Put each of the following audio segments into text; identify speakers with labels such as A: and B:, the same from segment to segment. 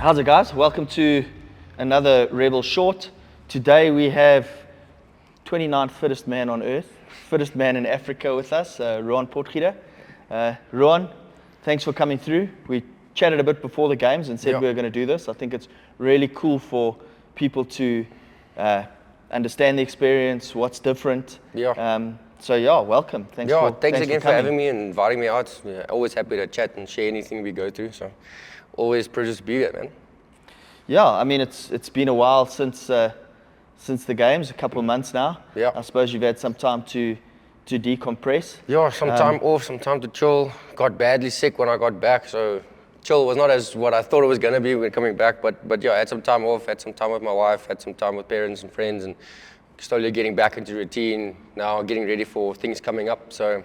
A: How's it, guys? Welcome to another Rebel Short. Today we have 29th fittest man on earth, fittest man in Africa with us, Ruan Potgieter. Ruan, thanks for coming through. We chatted a bit before the games and said we were going to do this. I think it's really cool for people to understand the experience, what's different. Welcome.
B: Thanks again for having me and inviting me out. Always happy to chat and share anything we go through. So always privileged to be here, man.
A: Yeah, I mean it's been a while since the games, a couple of months now.
B: Yeah.
A: I suppose you've had some time to decompress.
B: Yeah, some time off, some time to chill. Got badly sick when I got back, so chill was not as what I thought it was gonna be when coming back. But yeah, I had some time off, had some time with my wife, had some time with parents and friends, and slowly getting back into routine. Now getting ready for things coming up. So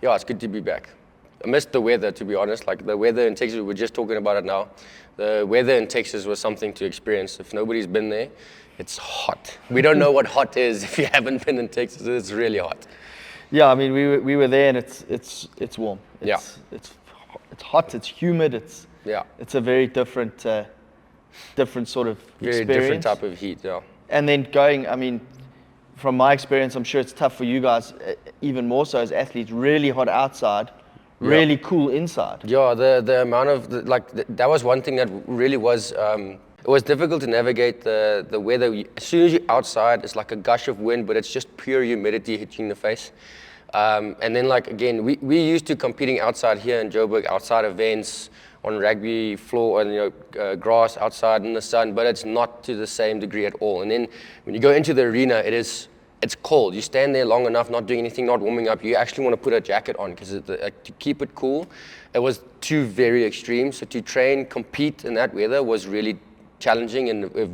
B: yeah, it's good to be back. I missed the weather, to be honest. Like the weather in Texas, we're just talking about it now. The weather in Texas was something to experience. If nobody's been there, it's hot. We don't know what hot is if you haven't been in Texas. It's really hot.
A: Yeah, I mean we were there and it's warm. It's hot. It's humid. It's a very different sort of
B: very
A: experience.
B: Different type of heat. Yeah.
A: And then going, I mean, from my experience, I'm sure it's tough for you guys, even more so as athletes. Really hot outside. Really cool inside.
B: Yeah, the amount of that was one thing that really was it was difficult to navigate the weather. As soon as you're outside, it's like a gush of wind, but it's just pure humidity hitting in the face. And then again, we used to competing outside here in Joburg, outside events on rugby floor and grass outside in the sun, but it's not to the same degree at all. And then when you go into the arena, it's cold. You stand there long enough, not doing anything, not warming up. You actually want to put a jacket on because to keep it cool, it was too very extreme. So to train, compete in that weather was really challenging, and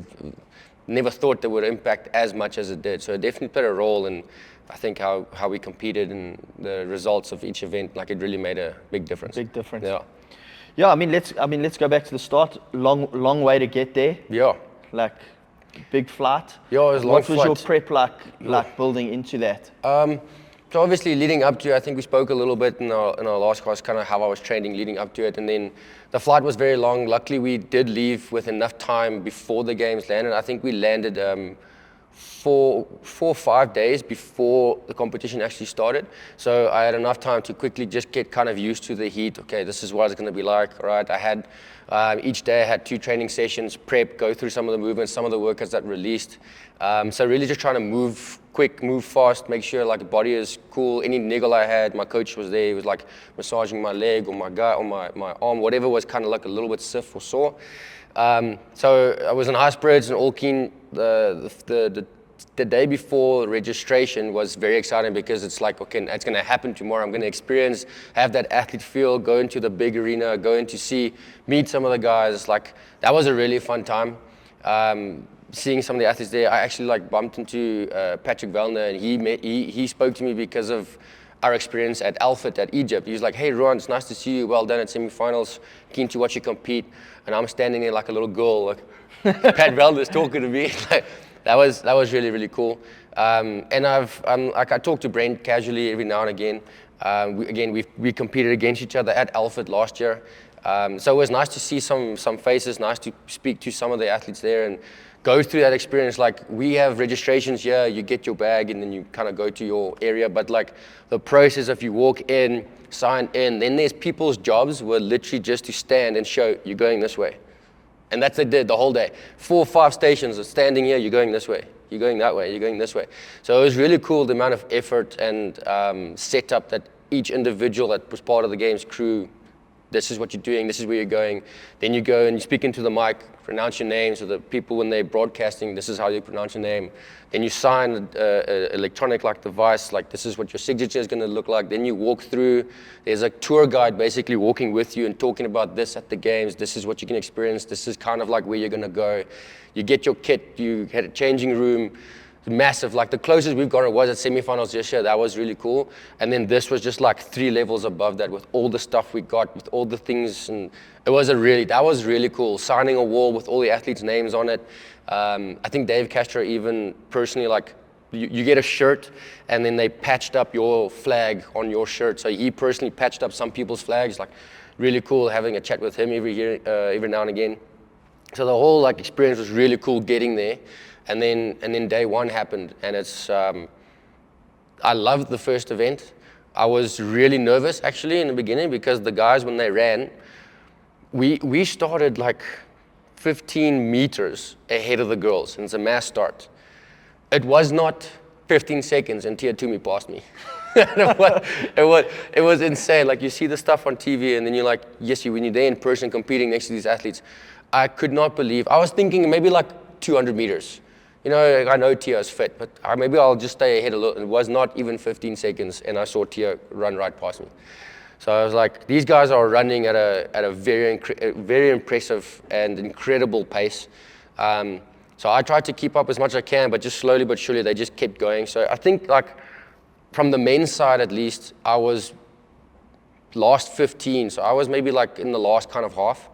B: never thought that would impact as much as it did. So it definitely played a role in, I think, how we competed and the results of each event. Like it really made a big difference.
A: Big difference.
B: Yeah.
A: Yeah. I mean, let's go back to the start. Long way to get there.
B: Yeah.
A: Like. Big flight.
B: Yeah, it was a long
A: What was
B: flight.
A: your prep like building into that?
B: So obviously leading up to, I think we spoke a little bit in our last class, kind of how I was training leading up to it, and then the flight was very long. Luckily, we did leave with enough time before the games landed. I think we landed 4 or 5 days before the competition actually started. So I had enough time to quickly just get kind of used to the heat. Okay, this is what it's going to be like. All right, I had each day I had 2 training sessions, prep, go through some of the movements, some of the workouts that released. So really just trying to move quick, move fast, make sure the body is cool. Any niggle I had, my coach was there. He was massaging my leg or my gut or my arm, whatever was kind of a little bit stiff or sore. So I was in high spirits and all keen. The day before registration was very exciting because it's okay, it's going to happen tomorrow. I'm going to experience, have that athlete feel, go into the big arena, go in to meet some of the guys. That was a really fun time. Seeing some of the athletes there, I actually bumped into Patrick Vellner, and he spoke to me because of our experience at Alfit at Egypt. He was like, "Hey, Ruan, it's nice to see you. Well done at semifinals. Keen to watch you compete." And I'm standing there like a little girl, Pat Vellner's talking to me. That was really, really cool. And I talk to Brent casually every now and again. We competed against each other at Alfit last year. So it was nice to see some faces, nice to speak to some of the athletes there and go through that experience. We have registrations here, you get your bag and then you kind of go to your area. But the process of you walk in, sign in, then there's people's jobs were literally just to stand and show you're going this way. And that's what they did the whole day. 4 or 5 stations of standing here, you're going this way, you're going that way, you're going this way. So it was really cool, the amount of effort and setup that each individual that was part of the games crew, this is what you're doing, this is where you're going. Then you go and you speak into the mic, pronounce your name, so the people when they're broadcasting, this is how you pronounce your name. Then you sign an electronic device, this is what your signature is going to look like. Then you walk through, there's a tour guide basically walking with you and talking about this at the games, this is what you can experience, this is kind of where you're going to go. You get your kit, you had a changing room, massive. The closest we've gotten was at semifinals this year. That was really cool. And then this was just 3 levels above that with all the stuff we got, with all the things. And that was really cool. Signing a wall with all the athletes' names on it. I think Dave Castro even personally, you get a shirt and then they patched up your flag on your shirt. So he personally patched up some people's flags. Really cool having a chat with him every now and again. So the whole like experience was really cool getting there, and then day one happened, and it's I loved the first event. I was really nervous actually in the beginning because the guys, when they ran, we started like 15 meters ahead of the girls, and it's a mass start. It was not 15 seconds and Tia Toomey passed me. it was insane. Like, you see the stuff on TV and then you're like, yes, when you're there in person competing next to these athletes, I could not believe. I was thinking maybe like 200 meters. You know, I know Tia is fit, but maybe I'll just stay ahead a little. It was not even 15 seconds and I saw Tia run right past me. So I was like, these guys are running at a very impressive and incredible pace. So I tried to keep up as much as I can, but just slowly but surely they just kept going. So I think, like, from the men's side at least, I was last 15. So I was maybe like in the last kind of half.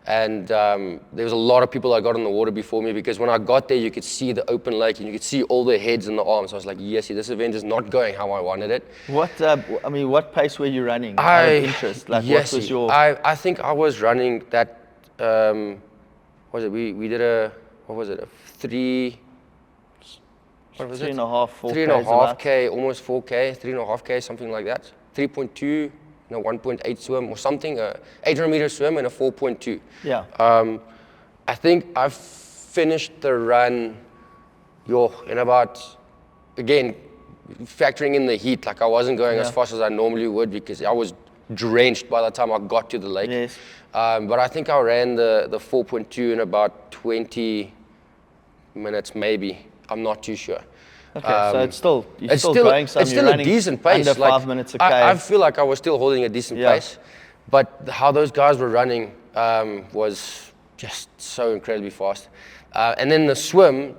B: And there was a lot of people that got in the water before me, because when I got there, you could see the open lake and you could see all the heads and the arms. So I was like, yes, this event is not going how I wanted it.
A: What pace were you running out of interest? Like,
B: yes,
A: what was your...
B: I think I was running that, what was it? We did a 3 and a half, 4K, almost 4K, 3.5K, something like that. 3.2, 1.8 swim or something, 800 meter swim and a 4.2.
A: Yeah.
B: I think I finished the run, in about, again, factoring in the heat, like I wasn't going as fast as I normally would because I was drenched by the time I got to the lake.
A: Yes.
B: But I think I ran the 4.2 in about 20 minutes, maybe. I'm not too sure.
A: Okay, so it's still going some.
B: It's still a decent pace.
A: Under 5 minutes a K.
B: I feel like I was still holding a decent pace, but how those guys were running was just so incredibly fast. And then the swim,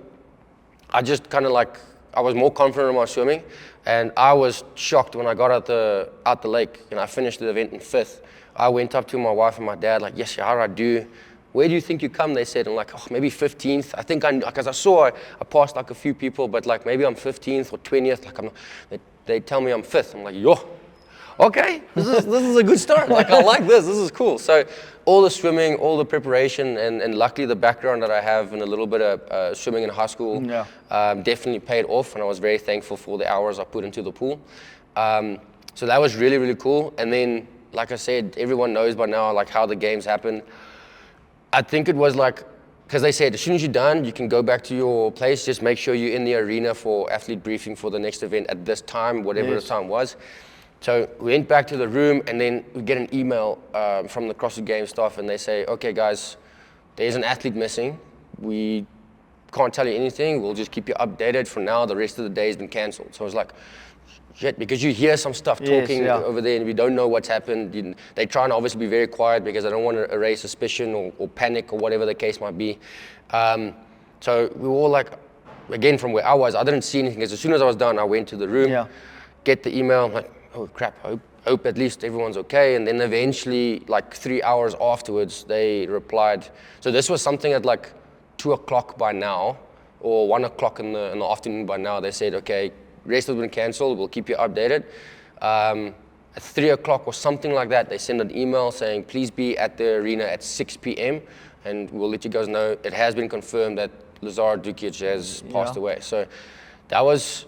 B: I just kind of like, I was more confident in my swimming, and I was shocked when I got out the lake and I finished the event in 5th. I went up to my wife and my dad like, yes, how did I do? Where do you think you come? They said, and like, maybe 15th. I think because I saw I passed like a few people, but like maybe I'm 15th or 20th. Like, I'm not, they tell me I'm 5th. I'm like, okay, this is a good start. Like, I like this. This is cool. So all the swimming, all the preparation, and luckily the background that I have and a little bit of swimming in high school definitely paid off, and I was very thankful for the hours I put into the pool. So that was really, really cool. And then, like I said, everyone knows by now like how the games happen. I think it was like, because they said as soon as you're done, you can go back to your place. Just make sure you're in the arena for athlete briefing for the next event at this time, whatever the time was. So we went back to the room, and then we get an email from the CrossFit Games staff, and they say, okay, guys, there's an athlete missing. We can't tell you anything. We'll just keep you updated. For now, the rest of the day has been canceled. So I was like, shit, because you hear some stuff talking over there and we don't know what's happened. They try and obviously be very quiet because they don't want to erase suspicion or panic or whatever the case might be. So we were all like, again, from where I was, I didn't see anything. Because as soon as I was done, I went to the room, get the email. I'm like, oh crap, hope at least everyone's okay. And then eventually, like 3 hours afterwards, they replied. So this was something at like 2 o'clock by now, or 1 o'clock in the afternoon by now. They said, okay, rest has been cancelled, we'll keep you updated. At 3 o'clock or something like that, they send an email saying, please be at the arena at 6 p.m. and we'll let you guys know it has been confirmed that Lazar Dukic has passed away. So that was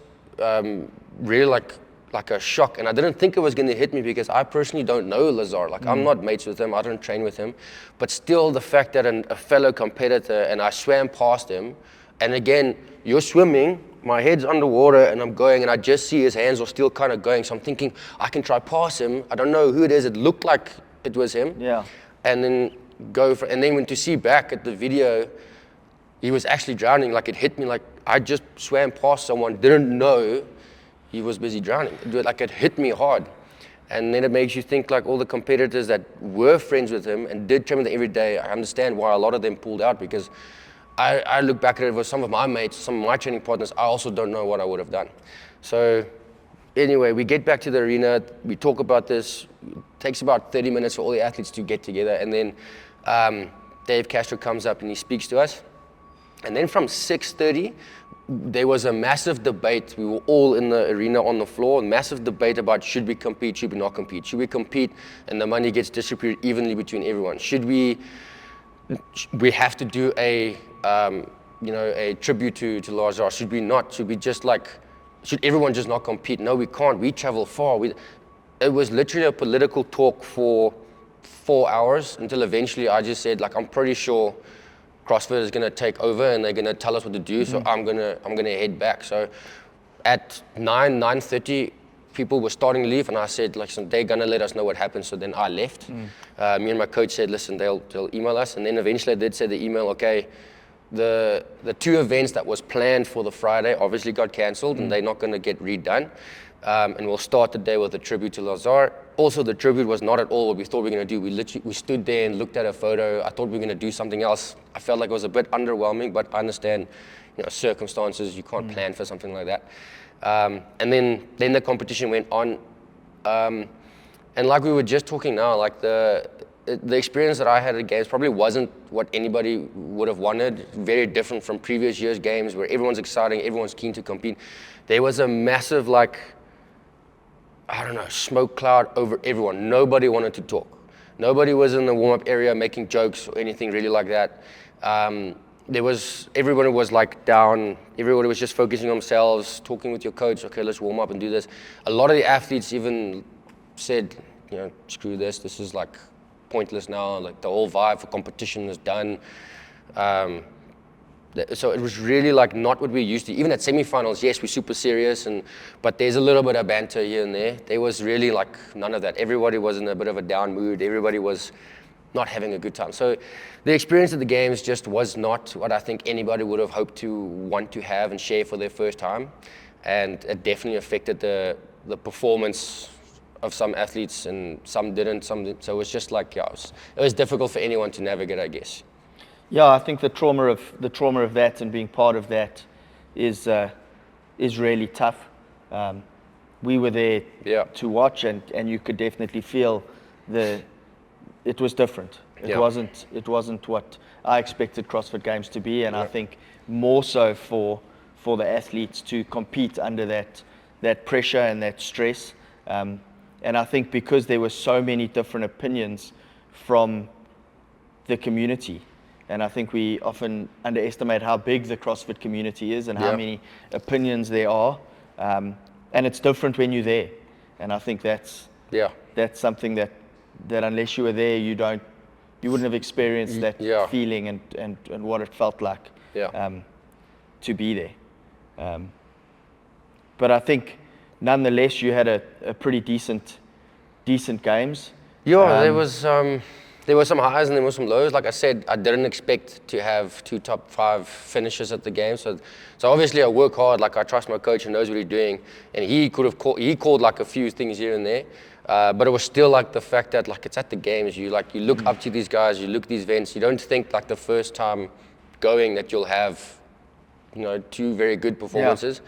B: really like a shock, and I didn't think it was going to hit me because I personally don't know Lazar. Like, I'm not mates with him, I don't train with him, but still the fact that a fellow competitor, and I swam past him, and again, you're swimming, my head's underwater and I'm going, and I just see his hands are still kind of going. So I'm thinking I can try pass him. I don't know who it is. It looked like it was him. Yeah. And then and then when to see back at the video, he was actually drowning. Like, it hit me like I just swam past someone, didn't know he was busy drowning. Like, it hit me hard. And then it makes you think like all the competitors that were friends with him and did train with him every day. I understand why a lot of them pulled out, because I look back at it with some of my mates, some of my training partners, I also don't know what I would have done. So anyway, we get back to the arena, we talk about this. It takes about 30 minutes for all the athletes to get together, and then Dave Castro comes up and he speaks to us. And then from 6:30, there was a massive debate. We were all in the arena on the floor, massive debate about should we compete, should we not compete. Should we compete and the money gets distributed evenly between everyone? Should we we have to do a a tribute to Lazar. Should we not? Should we just should everyone just not compete? No, we can't. We travel far. It was literally a political talk for 4 hours until eventually I just said, I'm pretty sure CrossFit is going to take over and they're going to tell us what to do. So I'm gonna head back. So at 9:30, people were starting to leave, and I said, listen, they're going to let us know what happens. So then I left. Me and my coach said, listen, they'll email us. And then eventually I did say the email, okay, the 2 events that was planned for the Friday obviously got cancelled, and they're not going to get redone. And we'll start the day with a tribute to Lazar. Also, the tribute was not at all what we thought we were going to do. We stood there and looked at a photo. I thought we were going to do something else. I felt like it was a bit underwhelming, but I understand, circumstances. You can't plan for something like that. And then the competition went on. And like we were just talking now, the experience that I had at games probably wasn't what anybody would have wanted. Very different from previous years' games where everyone's exciting, everyone's keen to compete. There was a massive, smoke cloud over everyone. Nobody wanted to talk. Nobody was in the warm-up area making jokes or anything really like that. Everybody was down. Everybody was just focusing on themselves, talking with your coach. Okay, let's warm up and do this. A lot of the athletes even said, screw this. This is pointless now. The whole vibe for competition is done. So it was really not what we're used to. Even at semifinals, yes, we're super serious, but there's a little bit of banter here and there. There was really none of that. Everybody was in a bit of a down mood. Everybody was not having a good time. So the experience of the games just was not what I think anybody would have hoped to want to have and share for their first time. And it definitely affected the performance of some athletes, and some didn't. So it was just it was difficult for anyone to navigate, I guess.
A: Yeah, I think the trauma of that and being part of that is really tough. We were there to watch, and you could definitely feel it was different. It wasn't what I expected CrossFit Games to be, and I think more so for the athletes to compete under that pressure and that stress. And I think because there were so many different opinions from the community, and I think we often underestimate how big the CrossFit community is and how many opinions there are. And it's different when you're there. And I think that's something that unless you were there, you wouldn't have experienced that feeling and what it felt like to be there. But I think nonetheless, you had a pretty decent games.
B: There were some highs and there were some lows. Like I said, I didn't expect to have 2 top 5 finishes at the game. So obviously I work hard. I trust my coach who knows what he's doing, and he called a few things here and there. But it was still the fact that it's at the games. You look up to these guys. You look at these events. You don't think the first time going that you'll have 2 very good performances.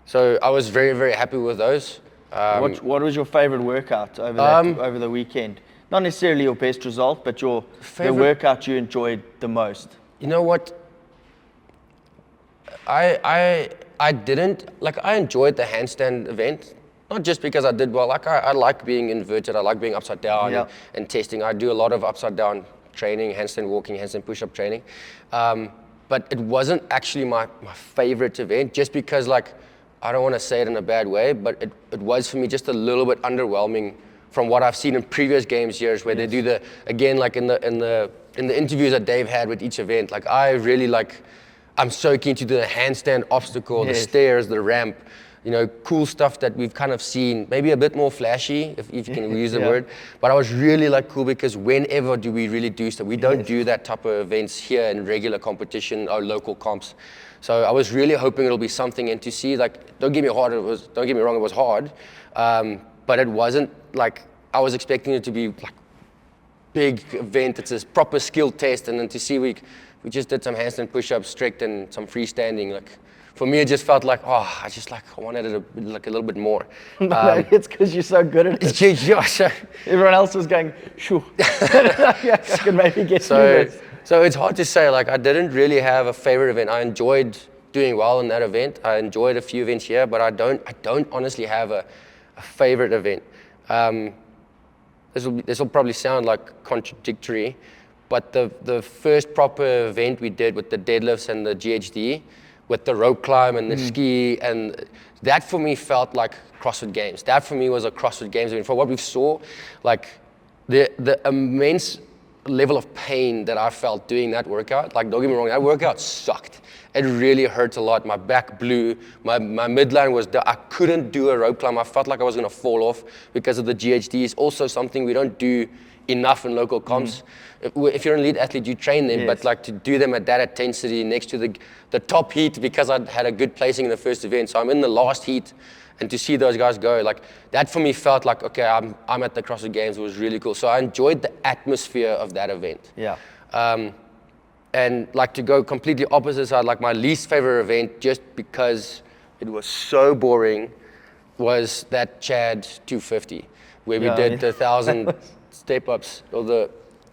B: So I was very, very happy with those.
A: What was your favorite workout over the weekend? Not necessarily your best result, but the workout you enjoyed the most.
B: You know what? I didn't I enjoyed the handstand event, not just because I did well. I like being inverted. I like being upside down and testing. I do a lot of upside down training, handstand walking, handstand push-up training. But it wasn't actually my favorite event, just because I don't want to say it in a bad way, but it was for me just a little bit underwhelming from what I've seen in previous games years, where they do in the interviews that Dave had with each event. I really I'm so keen to do the handstand obstacle, the stairs, the ramp, cool stuff that we've kind of seen, maybe a bit more flashy, if you can use the word. But I was really cool because whenever do we really do stuff? We don't do that type of events here in regular competition or local comps. So I was really hoping it'll be something, and to see don't get me wrong, it was hard, but it wasn't I was expecting it to be big event. It's a proper skill test, and then to see we just did some handstand push-ups, strict, and some freestanding. For me, it just felt I wanted it a little bit more.
A: It's because you're so good at it. Everyone else was going, shoo. I could maybe get through this.
B: So it's hard to say. I didn't really have a favorite event. I enjoyed doing well in that event. I enjoyed a few events here, but I don't honestly have a favorite event. This will probably sound contradictory, but the first proper event we did with the deadlifts and the GHD, with the rope climb and the ski, and that for me felt like CrossFit Games. That for me was a CrossFit Games event. For what we saw, like the immense level of pain that I felt doing that workout, like don't get me wrong, that workout sucked. It really hurt a lot. My back blew. My midline was, I couldn't do a rope climb. I felt like I was going to fall off because of the GHD. It's also something we don't do enough in local comps. If you're an elite athlete, you train them, but like to do them at that intensity next to the top heat, because I had a good placing in the first event. So I'm in the last heat, and to see those guys go, like that for me felt like, okay, I'm at the CrossFit Games. It was really cool. So I enjoyed the atmosphere of that event.
A: Yeah.
B: And like to go completely opposite side, like my least favorite event, just because it was so boring, was that Chad 250, where we did the 1,000 step-ups.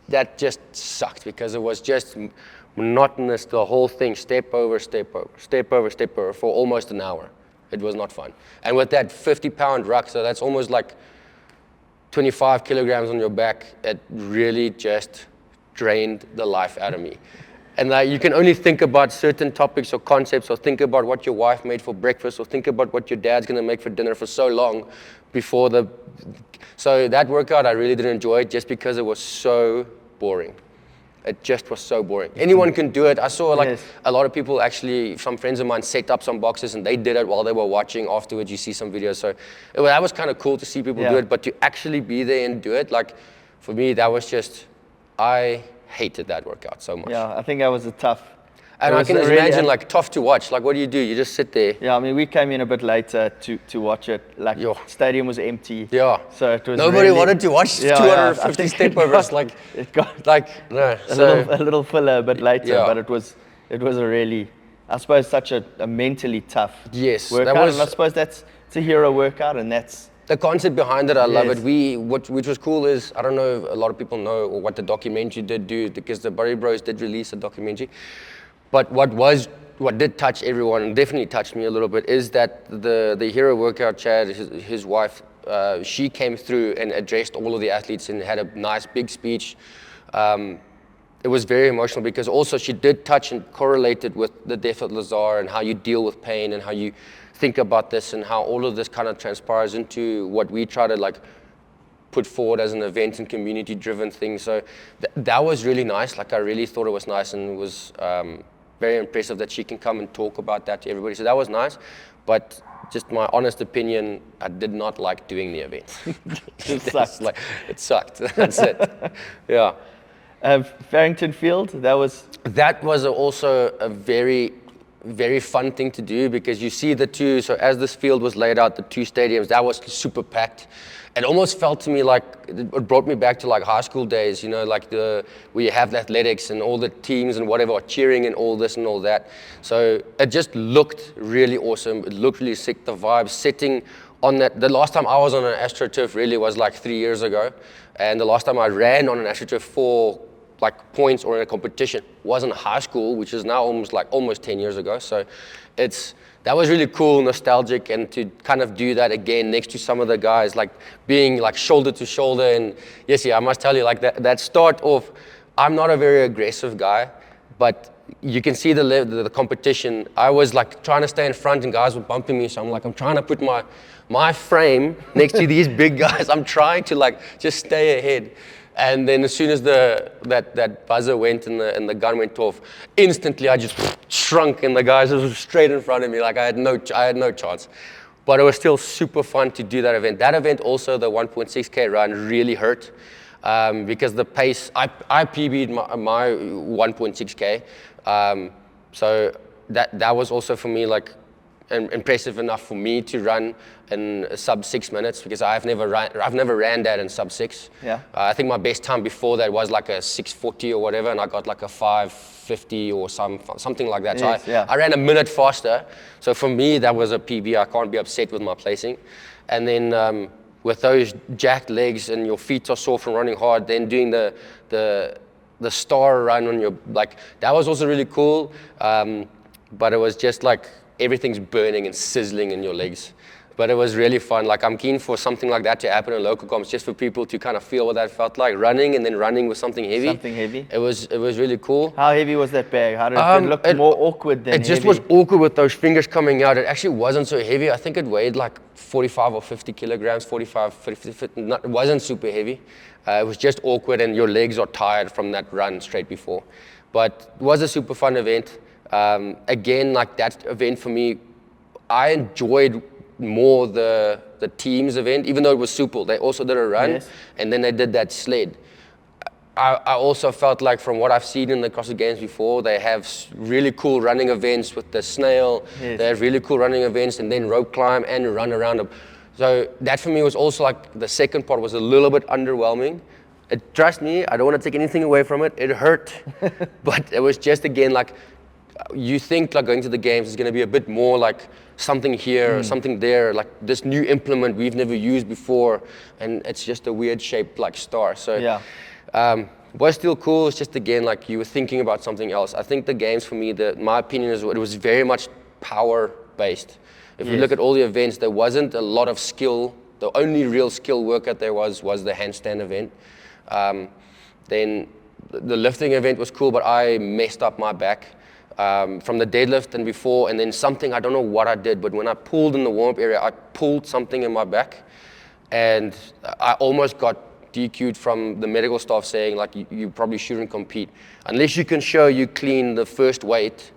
B: That just sucked because it was just monotonous, the whole thing, step over, step over, step over, step over, for almost an hour. It was not fun. And with that 50-pound ruck, so that's almost like 25 kilograms on your back, it really just drained the life out of me. And you can only think about certain topics or concepts, or think about what your wife made for breakfast, or think about what your dad's going to make for dinner for so long before so that workout I really didn't enjoy it, just because it was so boring. It just was so boring. Anyone can do it. I saw a lot of people, actually, some friends of mine set up some boxes and they did it while they were watching. Afterwards, you see some videos. So that was kind of cool to see people do it, but to actually be there and do it, like for me, that was just, I hated that workout so much.
A: Yeah, I think that was a tough.
B: And I can imagine, like, tough to watch. Like, what do? You just sit there.
A: Yeah, I mean, we came in a bit later to watch it. Like, stadium was empty.
B: Yeah.
A: So it was
B: nobody wanted to watch 250 step overs. Like,
A: it got
B: no.
A: a little filler a bit later, but it was a really, I suppose, such a mentally tough workout. And I suppose it's a hero workout, and that's
B: the concept behind it. I love it. Which was cool is, I don't know if a lot of people know or what the documentary did do, because the Burry Bros did release a documentary. But what did touch everyone, and definitely touched me a little bit, is that the hero workout, Chad, his wife, she came through and addressed all of the athletes and had a nice big speech. It was very emotional, because also she did touch and correlate it with the death of Lazar, and how you deal with pain, and how you think about this, and how all of this kind of transpires into what we try to like put forward as an event and community driven thing. So that was really nice. Like, I really thought it was nice, and it was very impressive that she can come and talk about that to everybody. So that was nice, but just my honest opinion, I did not like doing the event. It sucked. That's it. Yeah.
A: Farrington Field, that was
B: also a very, very fun thing to do, because you see the two. So as this field was laid out, the two stadiums, that was super packed. It almost felt to me like it brought me back to like high school days, like where you have athletics and all the teams and whatever are cheering and all this and all that. So it just looked really awesome. It looked really sick. The vibe sitting on that. The last time I was on an AstroTurf really was like 3 years ago, and the last time I ran on an AstroTurf for like points or in a competition was in high school, which is now almost 10 years ago. So that was really cool, nostalgic, and to kind of do that again next to some of the guys, like being like shoulder to shoulder. And I must tell you, like that start off, I'm not a very aggressive guy, but you can see the competition. I was like trying to stay in front, and guys were bumping me. So I'm trying to put my frame next to these big guys. I'm trying to like just stay ahead. And then as soon as that buzzer went and the gun went off, instantly I just shrunk, and the guys were straight in front of me. Like I had no chance. But it was still super fun to do that event. That event also, the 1.6K run, really hurt, because the pace, I PB'd my 1.6K. So that was also for me like impressive enough for me to run in sub 6 minutes, because I've never ran that in sub 6.
A: Yeah.
B: I think my best time before that was like a 6:40 or whatever, and I got like a 5:50 or something like that.
A: Yes,
B: so I ran a minute faster. So for me, that was a PB. I can't be upset with my placing. And then with those jacked legs and your feet are sore from running hard, then doing the star run on your, like, that was also really cool. But it was just like everything's burning and sizzling in your legs. But it was really fun. Like, I'm keen for something like that to happen in local comps, just for people to kind of feel what that felt like, running and then running with something heavy.
A: Something heavy.
B: It was really cool.
A: How heavy was that bag? How did it look more awkward than
B: It just
A: heavy?
B: was awkward with those fingers coming out. It actually wasn't so heavy. I think it weighed like 45 or 50 kilograms, 45, 50, it wasn't super heavy. It was just awkward, and your legs are tired from that run straight before. But it was a super fun event. Again, like that event for me, I enjoyed more the teams event, even though it was super. They also did a run, and then they did that sled. I also felt like, from what I've seen in the CrossFit Games before, they have really cool running events with the snail. They have really cool running events, and then rope climb and run around them. So that for me was also like, the second part was a little bit underwhelming. Trust me, I don't want to take anything away from it. It hurt, but it was just, again, like, you think like going to the games is going to be a bit more like something here or something there, like this new implement we've never used before, and it's just a weird shaped like star. So was still cool. It's just, again, like, you were thinking about something else. I think the games for me, my opinion is, it was very much power based. If you look at all the events, there wasn't a lot of skill. The only real skill workout there was the handstand event. Then the lifting event was cool, but I messed up my back from the deadlift and before, and then something, I don't know what I did, but when I pulled in the warm-up area, I pulled something in my back, and I almost got DQ'd from the medical staff, saying like, you probably shouldn't compete. Unless you can show you clean the first weight,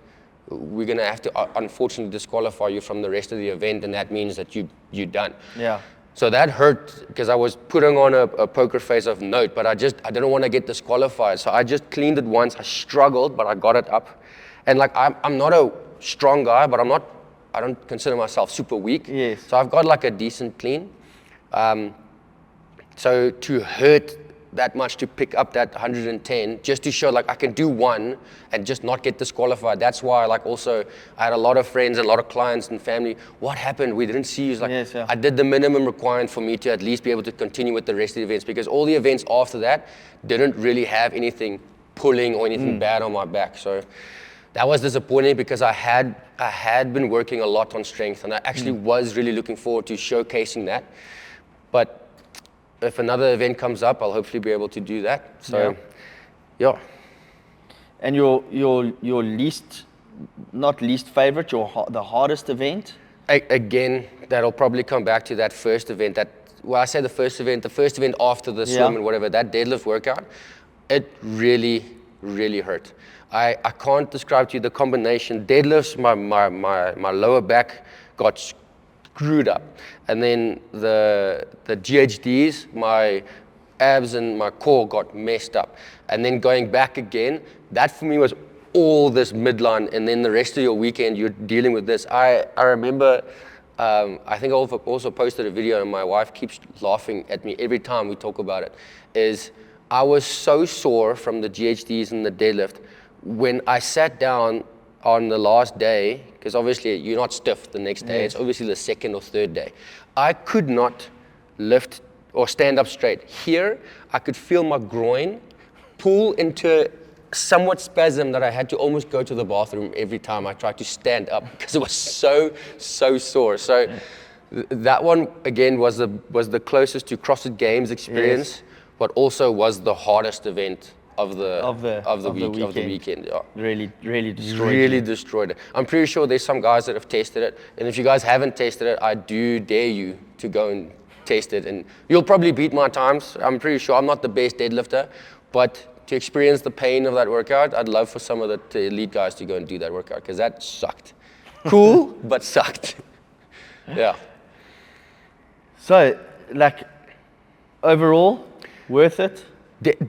B: we're going to have to unfortunately disqualify you from the rest of the event, and that means that you're done.
A: Yeah.
B: So that hurt, because I was putting on a poker face of note, but I didn't want to get disqualified. So I just cleaned it once. I struggled, but I got it up. And like, I'm not a strong guy, but I don't consider myself super weak.
A: Yes.
B: So I've got like a decent clean. So to hurt that much, to pick up that 110, just to show like I can do one and just not get disqualified. That's why, like, also I had a lot of friends and a lot of clients and family. What happened? We didn't see you. Like, I did the minimum required for me to at least be able to continue with the rest of the events, because all the events after that didn't really have anything pulling or anything bad on my back. So that was disappointing, because I had been working a lot on strength, and I actually was really looking forward to showcasing that. But if another event comes up, I'll hopefully be able to do that. So, yeah.
A: And your not least favorite, the hardest event?
B: Again, that'll probably come back to that first event. I say the first event after the swim and whatever, that deadlift workout, it really, really hurt. I can't describe to you the combination. Deadlifts, my lower back got screwed up. And then the GHDs, my abs and my core got messed up. And then going back again, that for me was all this midline, and then the rest of your weekend you're dealing with this. I remember, I think I also posted a video, and my wife keeps laughing at me every time we talk about it, is I was so sore from the GHDs and the deadlift. When I sat down on the last day, because obviously you're not stiff the next day, it's obviously the second or third day, I could not lift or stand up straight. Here, I could feel my groin pull into somewhat spasm that I had to almost go to the bathroom every time I tried to stand up, because it was so sore. So that one, again, was the closest to CrossFit Games experience, but also was the hardest event of the weekend. Yeah.
A: Really
B: destroyed it. I'm pretty sure there's some guys that have tested it, and if you guys haven't tested it, I do dare you to go and test it, and you'll probably beat my times. I'm pretty sure I'm not the best deadlifter, but to experience the pain of that workout, I'd love for some of the elite guys to go and do that workout, because that sucked. Cool, but sucked. Yeah.
A: So, like, overall, worth it?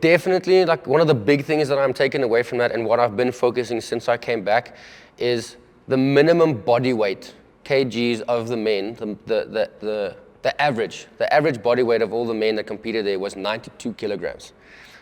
B: Definitely, like, one of the big things that I'm taking away from that, and what I've been focusing since I came back, is the minimum body weight kgs of the men. The average body weight of all the men that competed there was 92 kilograms,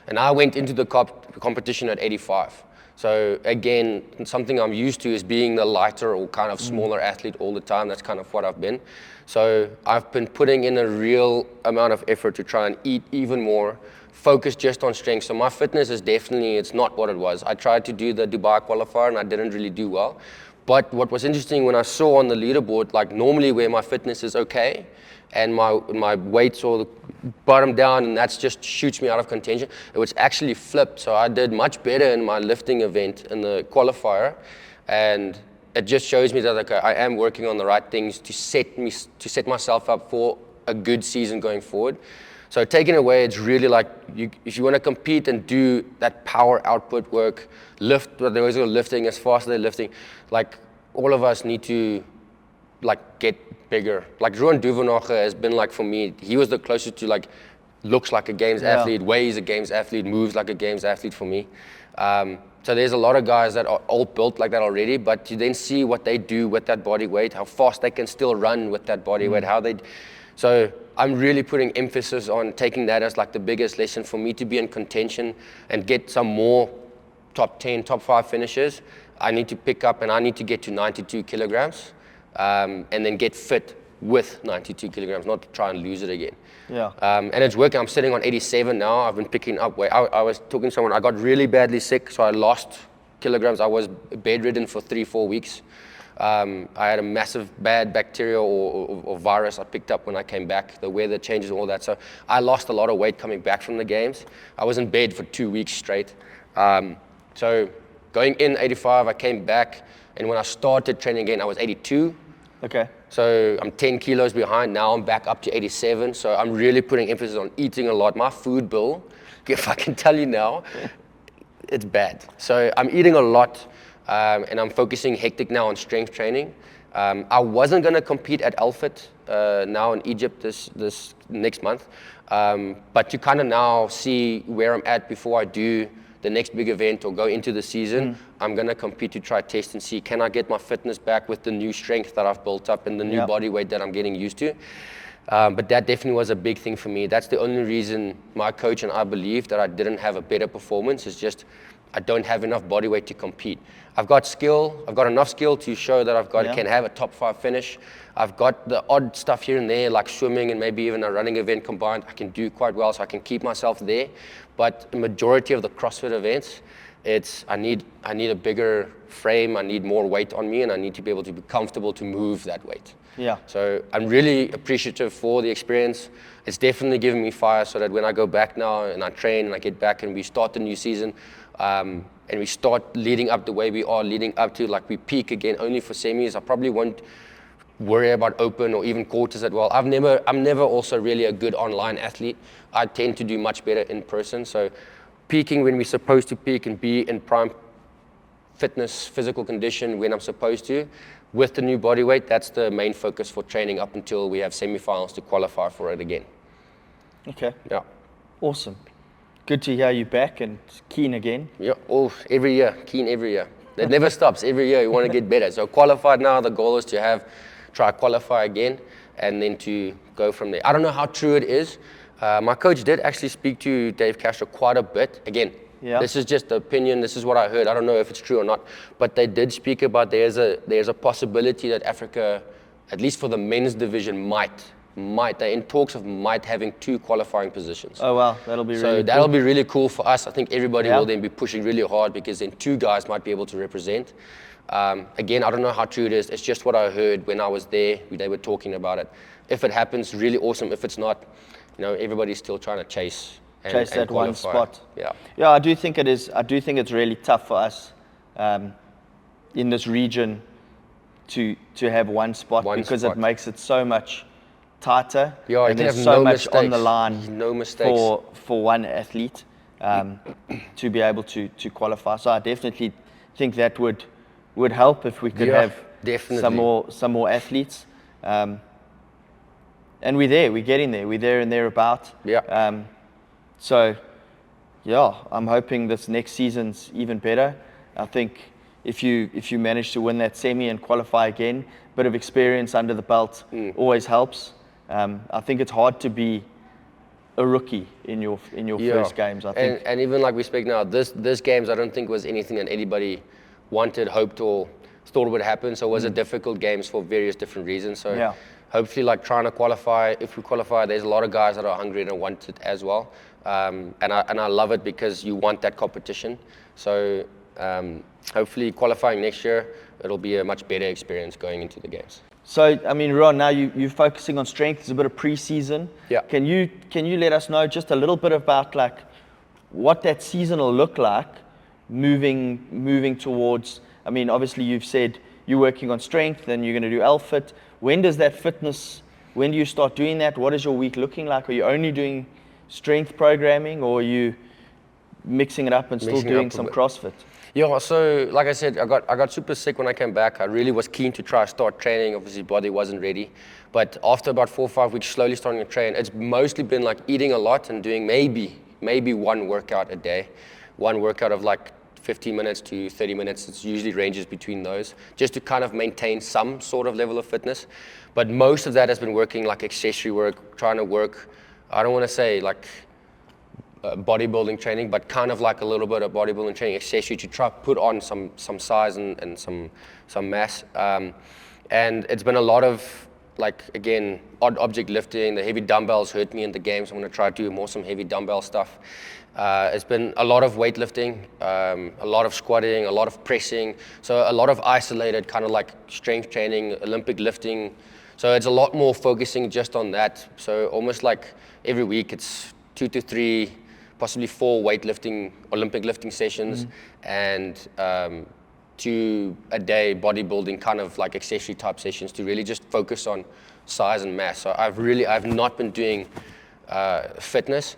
B: and I went into the competition at 85. So again, something I'm used to is being the lighter or kind of smaller athlete all the time. That's kind of what I've been. So I've been putting in a real amount of effort to try and eat even more, focus just on strength. So my fitness is definitely, it's not what it was. I tried to do the Dubai qualifier and I didn't really do well. But what was interesting when I saw on the leaderboard, like normally where my fitness is okay, and my weights or the bottom down, and that's just shoots me out of contention. It was actually flipped. So I did much better in my lifting event in the qualifier, and it just shows me that okay, I am working on the right things to set myself up for a good season going forward. So taking away, it's really like if you want to compete and do that power output work, lift, there was lifting as fast as they're lifting, like all of us need to like get bigger. Like Ruan Potgieter has been like, for me, he was the closest to like, looks like a games athlete, weighs a games athlete, moves like a games athlete for me. So there's a lot of guys that are all built like that already, but you then see what they do with that body weight, how fast they can still run with that body weight, so I'm really putting emphasis on taking that as like the biggest lesson for me to be in contention and get some more top 10, top 5 finishes. I need to pick up and I need to get to 92 kilograms and then get fit with 92 kilograms, not to try and lose it again.
A: Yeah.
B: And it's working. I'm sitting on 87 now. I've been picking up weight. I was talking to someone, I got really badly sick, so I lost kilograms. I was bedridden for 3-4 weeks. I had a massive bad bacteria or virus I picked up when I came back, the weather changes and all that. So I lost a lot of weight coming back from the games. I was in bed for 2 weeks straight. So going in 85, I came back, and when I started training again, I was 82.
A: Okay.
B: So I'm 10 kilos behind. Now I'm back up to 87. So I'm really putting emphasis on eating a lot. My food bill, if I can tell you now, it's bad. So I'm eating a lot. And I'm focusing hectic now on strength training. I wasn't going to compete at Alfit now in Egypt this next month, but to kind of now see where I'm at before I do the next big event or go into the season, I'm going to compete to try test and see, can I get my fitness back with the new strength that I've built up and the new body weight that I'm getting used to. But that definitely was a big thing for me. That's the only reason my coach and I believe that I didn't have a better performance, is just I don't have enough body weight to compete. I've got skill. I've got enough skill to show that can have a top 5 finish. I've got the odd stuff here and there, like swimming and maybe even a running event combined. I can do quite well, so I can keep myself there. But the majority of the CrossFit events, I need a bigger frame. I need more weight on me, and I need to be able to be comfortable to move that weight.
A: Yeah.
B: So I'm really appreciative for the experience. It's definitely given me fire, so that when I go back now and I train and I get back and we start the new season, and we start leading up the way we are leading up to, like we peak again only for semis, I probably won't worry about open or even quarters as well. I'm never also really a good online athlete. I tend to do much better in person. So peaking when we're supposed to peak and be in prime fitness, physical condition when I'm supposed to, with the new body weight, that's the main focus for training up until we have semifinals to qualify for it again.
A: Okay.
B: Yeah.
A: Awesome. Good to hear you back and keen again.
B: Yeah, every year, keen every year. It never stops. Every year you want to get better. So qualified now, the goal is to try qualify again and then to go from there. I don't know how true it is. My coach did actually speak to Dave Castro quite a bit. Again, this is just the opinion. This is what I heard. I don't know if it's true or not. But they did speak about there's a possibility that Africa, at least for the men's division, they're in talks of having 2 qualifying positions.
A: Oh wow, that'll be really cool.
B: So that'll be really cool for us. I think everybody will then be pushing really hard, because then 2 guys might be able to represent. Again, I don't know how true it is. It's just what I heard when I was there. They were talking about it. If it happens, really awesome. If it's not, everybody's still trying to chase that
A: qualify. One spot.
B: Yeah.
A: Yeah, I do think it is. I do think it's really tough for us in this region to have one spot, because it makes it so much tighter.
B: Yeah,
A: and there's so much
B: mistakes.
A: on the line.
B: No mistakes
A: for one athlete to be able to qualify. So I definitely think that would help if we could have some more athletes. And we're there. We're getting there. We're there and thereabout.
B: Yeah.
A: So yeah, I'm hoping this next season's even better. I think if you manage to win that semi and qualify again, a bit of experience under the belt always helps. I think it's hard to be a rookie in your first games. I think,
B: and even like we speak now, this games I don't think was anything that anybody wanted, hoped, or thought would happen. So it was a difficult games for various different reasons. So hopefully, like trying to qualify. If we qualify, there's a lot of guys that are hungry and want it as well. And I love it, because you want that competition. So hopefully qualifying next year, it'll be a much better experience going into the games.
A: So, I mean, Ruan, now you're focusing on strength. There's a bit of pre-season.
B: Yeah.
A: Can you let us know just a little bit about like what that season will look like moving towards? I mean, obviously you've said you're working on strength, then you're going to do L-Fit. When do you start doing that? What is your week looking like? Are you only doing strength programming, or are you mixing it up and still doing some CrossFit?
B: Yeah, so like I said, I got super sick when I came back. I really was keen to try start training. Obviously, body wasn't ready. But after about 4 or 5 weeks, slowly starting to train, it's mostly been like eating a lot and doing maybe one workout a day. One workout of like 15 minutes to 30 minutes. It usually ranges between those, just to kind of maintain some sort of level of fitness. But most of that has been working like accessory work, trying to work, I don't want to say like bodybuilding training, but kind of like a little bit of bodybuilding training accessory to try to put on some size and some mass. And it's been a lot of, like, again, odd object lifting. The heavy dumbbells hurt me in the games. I'm going to try to do some heavy dumbbell stuff. It's been a lot of weightlifting, a lot of squatting, a lot of pressing. So a lot of isolated kind of like strength training, Olympic lifting. So it's a lot more focusing just on that. So almost like every week it's 2 to 3, possibly 4 weightlifting, Olympic lifting sessions, and 2 a day bodybuilding kind of like accessory type sessions to really just focus on size and mass. So I've not been doing fitness.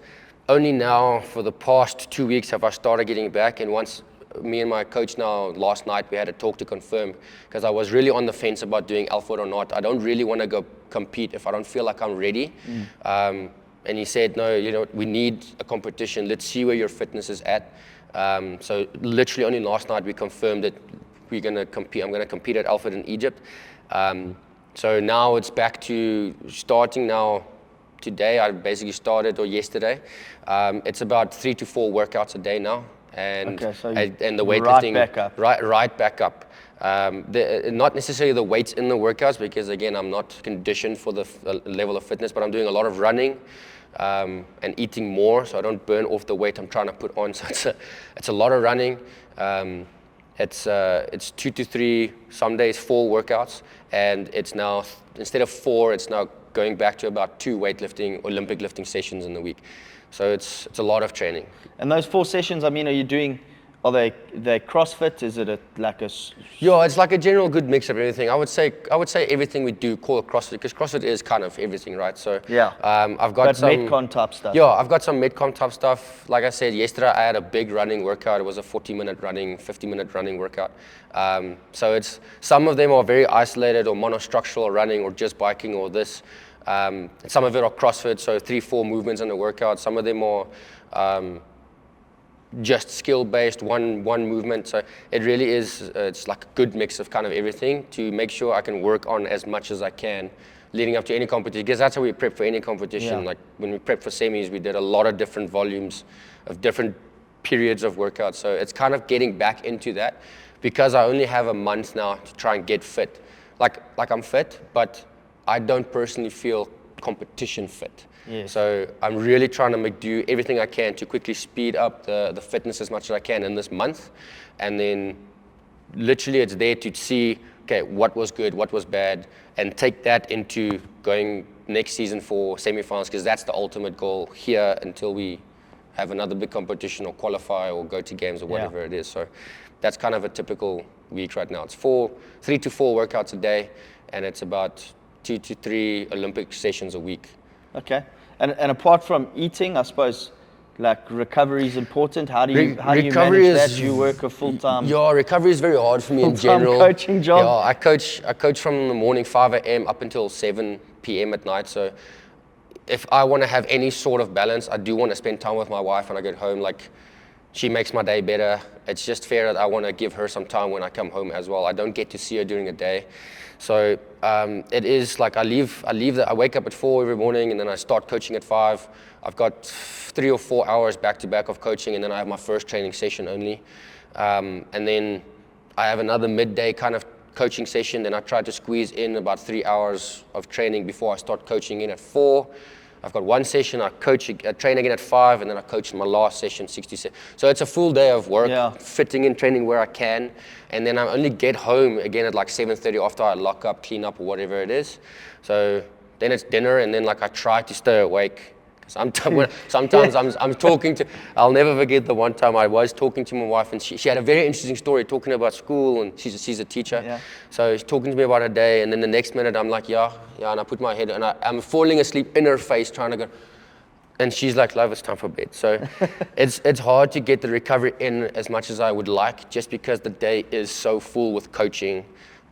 B: Only now for the past 2 weeks have I started getting back, and once me and my coach now last night, we had a talk to confirm, because I was really on the fence about doing L-Fit or not. I don't really want to go compete if I don't feel like I'm ready. And he said, no, we need a competition. Let's see where your fitness is at. So literally only last night we confirmed that we're going to compete. I'm going to compete at L-Fit in Egypt. So now it's back to starting now. Today I basically started, or yesterday. It's about 3 to 4 workouts a day now. And,
A: okay, so
B: and the weightlifting
A: right back up.
B: Not necessarily the weights in the workouts, because again I'm not conditioned for the level of fitness, but I'm doing a lot of running and eating more, so I don't burn off the weight I'm trying to put on. So it's a lot of running. It's 2 to 3, some days 4 workouts, and it's now, instead of 4, it's now going back to about 2 weightlifting, Olympic lifting sessions in the week. So it's a lot of training.
A: And those 4 sessions, I mean, are they CrossFit? Is it like a?
B: Yeah, it's like a general good mix of everything. I would say everything we do call it CrossFit, because CrossFit is kind of everything, right? So
A: yeah,
B: I've got some
A: Metcon type stuff.
B: Yeah, I've got some Metcon type stuff. Like I said yesterday, I had a big running workout. It was a 40-minute running, 50-minute running workout. So it's, some of them are very isolated or monostructural running or just biking or this. Some of it are CrossFit, so 3-4 movements in the workout. Some of them are just skill-based, one movement. So it really is, it's like a good mix of kind of everything to make sure I can work on as much as I can leading up to any competition, because that's how we prep for any competition.
A: Yeah.
B: Like when we prep for semis, we did a lot of different volumes of different periods of workouts. So it's kind of getting back into that, because I only have a month now to try and get fit. Like I'm fit, but I don't personally feel competition fit.
A: Yes.
B: So I'm really trying to do everything I can to quickly speed up the fitness as much as I can in this month. And then literally it's there to see, okay, what was good, what was bad, and take that into going next season for semifinals, because that's the ultimate goal here until we have another big competition or qualify or go to games or whatever it is. So that's kind of a typical week right now. It's 3 to 4 workouts a day, and it's about 2 to 3 Olympic sessions a week.
A: Okay. And apart from eating, I suppose, like, recovery is important. How do you manage that? Do you work a full-time?
B: Yeah, recovery is very hard for me in general.
A: Coaching job.
B: Yeah, I coach from the morning 5 a.m. up until 7 p.m. at night. So if I want to have any sort of balance, I do want to spend time with my wife when I get home. Like, she makes my day better. It's just fair that I want to give her some time when I come home as well. I don't get to see her during the day. So it is like I wake up at 4 every morning, and then I start coaching at 5. I've got 3 or 4 hours back to back of coaching, and then I have my first training session only. And then I have another midday kind of coaching session. Then I try to squeeze in about 3 hours of training before I start coaching in at 4. I've got one session, I train again at 5, and then I coach in my last session, 67. So it's a full day of work, fitting in training where I can, and then I only get home again at like 7:30 after I lock up, clean up, or whatever it is. So then it's dinner, and then like I try to stay awake. Sometimes I'm talking to, I'll never forget the one time I was talking to my wife, and she had a very interesting story talking about school, and she's a teacher.
A: Yeah.
B: So she's talking to me about her day, and then the next minute I'm like, yeah, and I put my head, and I'm falling asleep in her face trying to go, and she's like, love, it's time for bed. So it's hard to get the recovery in as much as I would like, just because the day is so full with coaching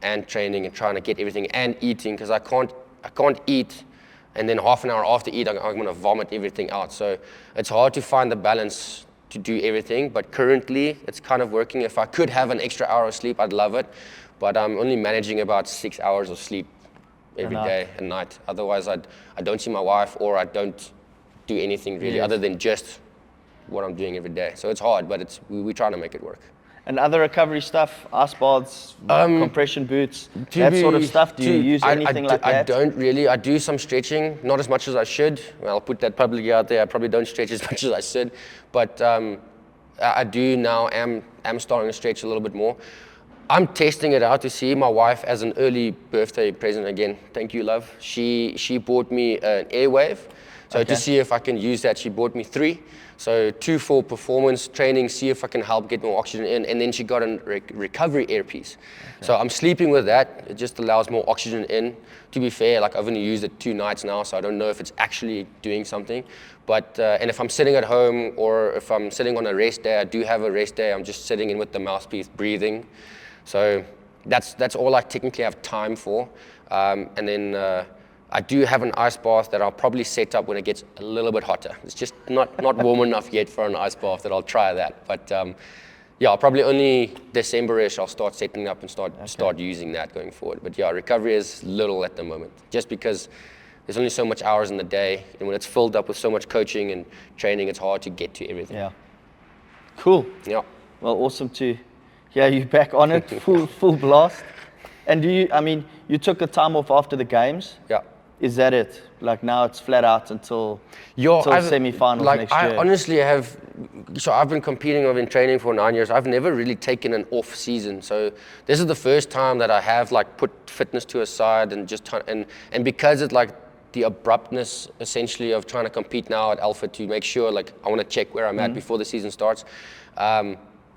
B: and training and trying to get everything and eating, because I can't eat and then half an hour after eat, I'm going to vomit everything out. So it's hard to find the balance to do everything, but currently it's kind of working. If I could have an extra hour of sleep, I'd love it, but I'm only managing about 6 hours of sleep every day and night. Otherwise, I don't see my wife, or I don't do anything really other than just what I'm doing every day. So it's hard, but we're trying to make it work.
A: And other recovery stuff, ice baths, compression boots, that sort of stuff. Do you use anything like that?
B: I don't really. I do some stretching, not as much as I should. Well, I'll put that publicly out there. I probably don't stretch as much as I should, but I do now. Am starting to stretch a little bit more. I'm testing it out to see. My wife, as an early birthday present, again, thank you, love. She bought me an Airwave. So to see if I can use that, she bought me 3. So 2 for performance training, see if I can help get more oxygen in, and then she got a recovery earpiece. So I'm sleeping with that. It just allows more oxygen in. To be fair, like I've only used it 2 nights now, so I don't know if it's actually doing something. But and if I'm sitting at home, or if I'm sitting on a rest day, I do have a rest day, I'm just sitting in with the mouthpiece, breathing. So that's all I technically have time for. And then I do have an ice bath that I'll probably set up when it gets a little bit hotter. It's just not warm enough yet for an ice bath that I'll try that. But yeah, probably only December-ish I'll start setting up and start using that going forward. But yeah, recovery is little at the moment, just because there's only so much hours in the day, and when it's filled up with so much coaching and training, it's hard to get to everything.
A: Yeah. Cool.
B: Yeah.
A: Well, awesome to hear you back on it, full blast. And you took the time off after the games.
B: Yeah.
A: Is that it? Like now it's flat out until semi-finals next year?
B: I honestly have, so I've been competing, I've been training for 9 years. I've never really taken an off season. So this is the first time that I have like put fitness to a side and just and because it's like the abruptness essentially of trying to compete now at Alpha, to make sure like I want to check where I'm at before the season starts.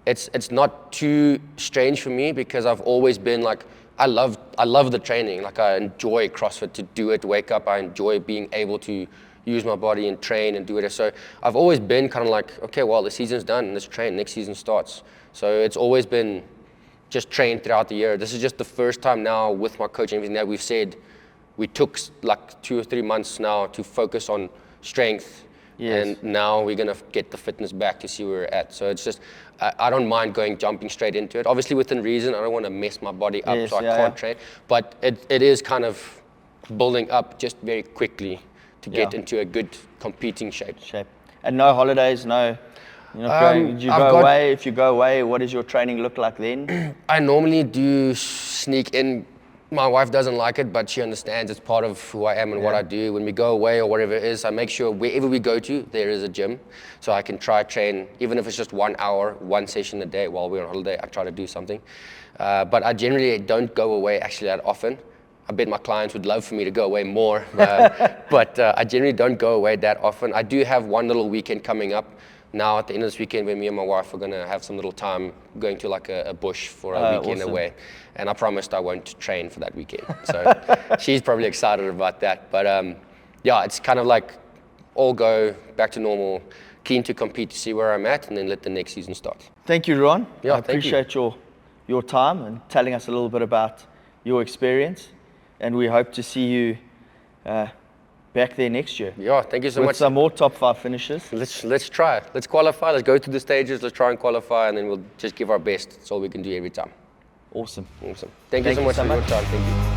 B: It's not too strange for me, because I've always been like, I love the training. Like I enjoy CrossFit to do it, wake up. I enjoy being able to use my body and train and do it. So I've always been kind of like, okay, well, the season's done, let's train, next season starts. So it's always been just train throughout the year. This is just the first time now with my coach and everything that we've said we took like 2 or 3 months now to focus on strength. And now we're going to get the fitness back to see where we're at. So it's just, I don't mind jumping straight into it. Obviously within reason, I don't want to mess my body up, so I can't train. But it is kind of building up just very quickly to get into a good competing shape.
A: And no holidays, no, did you go away? If you go away, what does your training look like then?
B: I normally do sneak in. My wife doesn't like it, but she understands it's part of who I am and what I do. When we go away or whatever it is, I make sure wherever we go to, there is a gym. So I can try train, even if it's just 1 hour, 1 session a day while we're on holiday, I try to do something. But I generally don't go away actually that often. I bet my clients would love for me to go away more, but I generally don't go away that often. I do have one little weekend coming up now at the end of this weekend, where me and my wife are going to have some little time going to like a bush for a weekend away. And I promised I won't train for that weekend. So she's probably excited about that. But yeah, it's kind of like all go back to normal, keen to compete to see where I'm at, and then let the next season start.
A: Thank you, Ruan.
B: Yeah,
A: I appreciate your time and telling us a little bit about your experience. And we hope to see you back there next year.
B: Yeah, thank you so much.
A: With some more top 5 finishes.
B: Let's try. Let's qualify. Let's go through the stages. Let's try and qualify, and then we'll just give our best. That's all we can do every time.
A: Awesome.
B: Thank you so much for your time. Thank you.